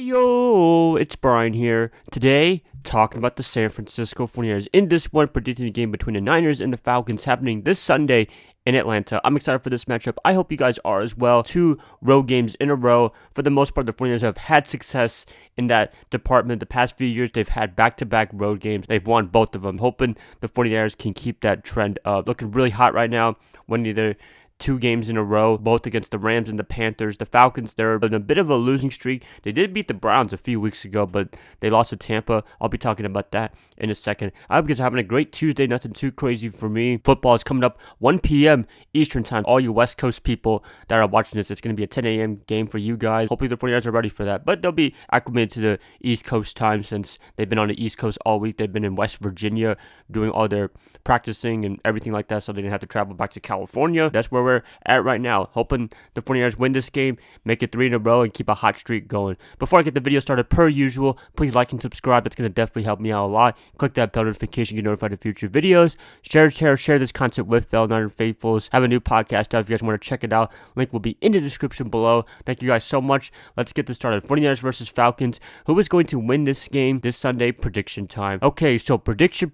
Yo, it's Brian here. Today, talking about the San Francisco 49ers. In this one, predicting the game between the Niners and the Falcons happening this Sunday in Atlanta. I'm excited for this matchup. I hope you guys are as well. 2 road games in a row. For the most part, the 49ers have had success in that department. The past few years, they've had back-to-back road games. They've won both of them. Hoping the 49ers can keep that trend up. Looking really hot right now. Winning either 2 games in a row, both against the Rams and the Panthers. The Falcons, they're in a bit of a losing streak. They did beat the Browns a few weeks ago, but they lost to Tampa. I'll be talking about that in a second. I hope you guys are having a great Tuesday. Nothing too crazy for me. Football is coming up 1 p.m. Eastern time. All you West Coast people that are watching this, it's going to be a 10 a.m. game for you guys. Hopefully the 49ers are ready for that, but they'll be acclimated to the East Coast time since they've been on the East Coast all week. They've been in West Virginia doing all their practicing and everything like that, so they didn't have to travel back to California. That's where we're at right now. Hoping the 49ers win this game, make it 3 in a row, and keep a hot streak going. Before I get the video started, per usual, please like and subscribe. That's going to definitely help me out a lot. Click that bell notification to get notified of future videos. Share this content with fellow Niner faithfuls. Have a new podcast out if you guys want to check it out. Link will be in the description below. Thank you guys so much. Let's get this started. 49ers versus Falcons. Who is going to win this game this Sunday? Prediction time. Okay, so prediction.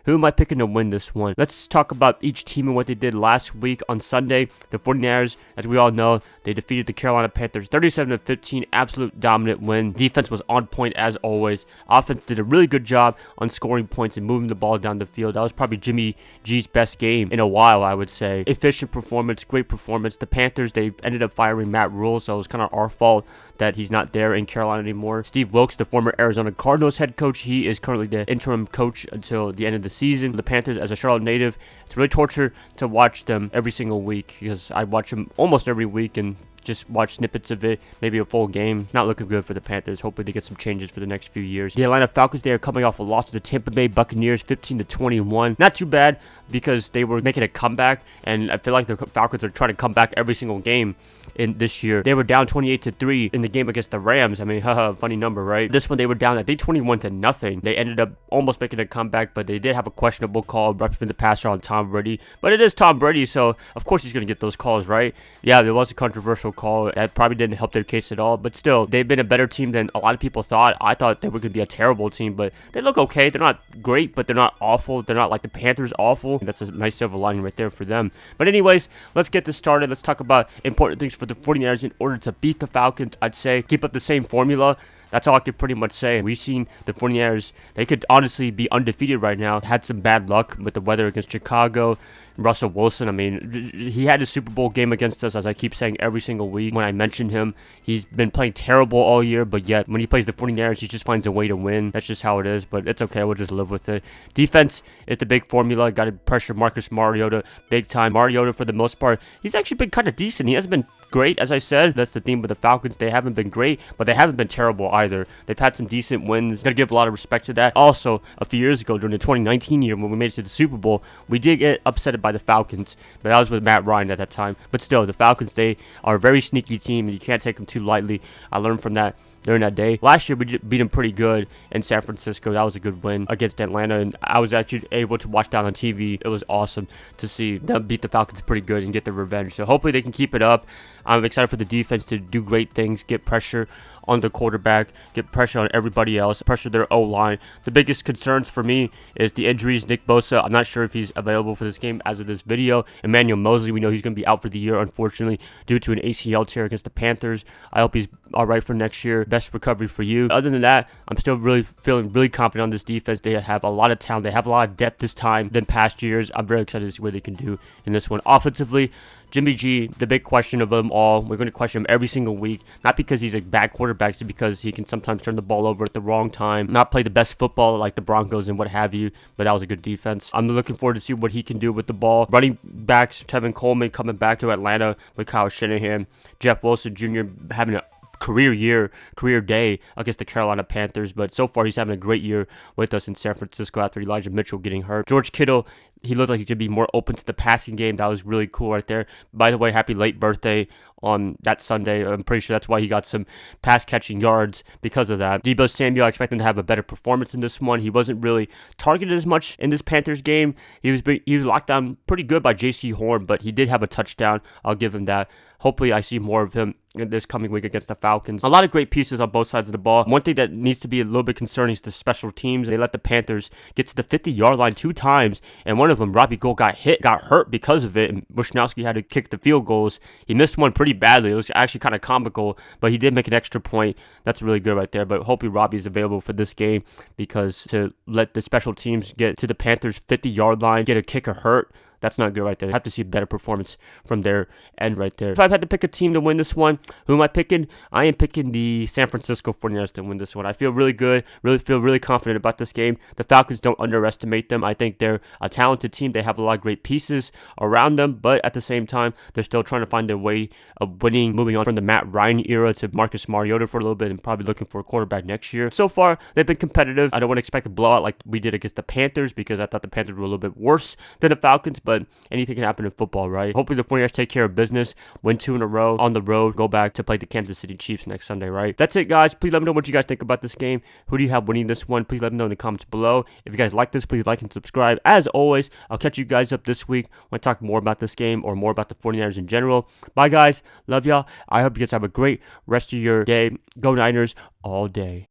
Who am I picking to win this one? Let's talk about each team and what they did last week on Sunday. The 49ers, as we all know, they defeated the Carolina Panthers 37-15, absolute dominant win. Defense was on point as always. Offense did a really good job on scoring points and moving the ball down the field. That was probably Jimmy G's best game in a while, I would say. Efficient performance, great performance. The Panthers, they ended up firing Matt Rule, so it was kind of our fault that he's not there in Carolina anymore. Steve Wilkes, the former Arizona Cardinals head coach, he is currently the interim coach until the end of the season. The Panthers, as a Charlotte native, it's really torture to watch them every single week because I watch them almost every week and just watch snippets of it, maybe a full game. It's not looking good for the Panthers. Hopefully they get some changes for the next few years. The Atlanta Falcons, they are coming off a loss to the Tampa Bay Buccaneers 15-21. Not too bad because they were making a comeback, and I feel like the Falcons are trying to come back every single game in this year. They were down 28-3 in the game against the Rams. I mean, funny number, right? This one they were down, I think, 21-0. They ended up almost making a comeback, but they did have a questionable call roughing the passer on Tom Brady. But it is Tom Brady, so of course he's going to get those calls, right? Yeah, there was a controversial call. That probably didn't help their case at all, but still, they've been a better team than a lot of people thought. I thought they were going to be a terrible team, but they look okay. They're not great, but they're not awful. They're not like the Panthers awful. That's a nice silver lining right there for them. But anyways, let's get this started. Let's talk about important things for the 49ers in order to beat the Falcons. I'd say keep up the same formula. That's all I could pretty much say. We've seen the 49ers, they could honestly be undefeated right now. Had some bad luck with the weather against Chicago. Russell Wilson, I mean, he had a Super Bowl game against us, as I keep saying every single week when I mention him. He's been playing terrible all year, but yet when he plays the 49ers, he just finds a way to win. That's just how it is, but it's okay. We'll just live with it. Defense is the big formula. Got to pressure Marcus Mariota big time. Mariota, for the most part, he's actually been kind of decent. He hasn't been great, as I said. That's the theme with the Falcons. They haven't been great, but they haven't been terrible either. They've had some decent wins. Gotta give a lot of respect to that. Also, a few years ago during the 2019 year when we made it to the Super Bowl, we did get upset by the Falcons, but that was with Matt Ryan at that time. But still, the Falcons, they are a very sneaky team, and you can't take them too lightly. I learned from that during that day. Last year, we beat them pretty good in San Francisco. That was a good win against Atlanta, and I was actually able to watch that on TV. It was awesome to see them beat the Falcons pretty good and get their revenge. So hopefully they can keep it up. I'm excited for the defense to do great things, get pressure on the quarterback, get pressure on everybody else, pressure their O-line. The biggest concerns for me is the injuries. Nick Bosa, I'm not sure if he's available for this game as of this video. Emmanuel Mosley, we know he's going to be out for the year, unfortunately, due to an ACL tear against the Panthers. I hope he's all right for next year. Best recovery for you. Other than that, I'm still feeling really confident on this defense. They have a lot of talent. They have a lot of depth this time than past years. I'm very excited to see what they can do in this one. Offensively, Jimmy G, the big question of them all. We're going to question him every single week. Not because he's a bad quarterback, it's because he can sometimes turn the ball over at the wrong time. Not play the best football like the Broncos and what have you, but that was a good defense. I'm looking forward to see what he can do with the ball. Running backs, Tevin Coleman coming back to Atlanta with Kyle Shanahan. Jeff Wilson Jr. having a career day against the Carolina Panthers, but so far he's having a great year with us in San Francisco after Elijah Mitchell getting hurt. George Kittle, he looked like he could be more open to the passing game. That was really cool right there. By the way, happy late birthday on that Sunday. I'm pretty sure that's why he got some pass catching yards because of that. Deebo Samuel, I expect him to have a better performance in this one. He wasn't really targeted as much in this Panthers game. He was locked down pretty good by J.C. Horn, but he did have a touchdown. I'll give him that. hopefully I see more of him in this coming week against the Falcons. A lot of great pieces on both sides of the ball. One thing that needs to be a little bit concerning is the special teams. They let the Panthers get to the 50-yard line 2 times, and one of them, Robbie Gould, got hurt because of it, and Wishnowsky had to kick the field goals. He missed one pretty badly. It was actually kind of comical, but he did make an extra point. That's really good right there, but hopefully Robbie's available for this game, because to let the special teams get to the Panthers 50-yard line, get a kicker hurt, that's not good right there. I have to see a better performance from their end right there. If I had to pick a team to win this one, who am I picking? I am picking the San Francisco 49ers to win this one. I feel really good, feel really confident about this game. The Falcons, don't underestimate them. I think they're a talented team. They have a lot of great pieces around them, but at the same time, they're still trying to find their way of winning, moving on from the Matt Ryan era to Marcus Mariota for a little bit, and probably looking for a quarterback next year. So far, they've been competitive. I don't want to expect a blowout like we did against the Panthers, because I thought the Panthers were a little bit worse than the Falcons, but anything can happen in football, right? Hopefully the 49ers take care of business, win 2 in a row on the road, go back to play the Kansas City Chiefs next Sunday, right? That's it, guys. Please let me know what you guys think about this game. Who do you have winning this one? Please let me know in the comments below. If you guys like this, please like and subscribe. As always, I'll catch you guys up this week when I talk more about this game or more about the 49ers in general. Bye, guys. Love y'all. I hope you guys have a great rest of your day. Go Niners all day.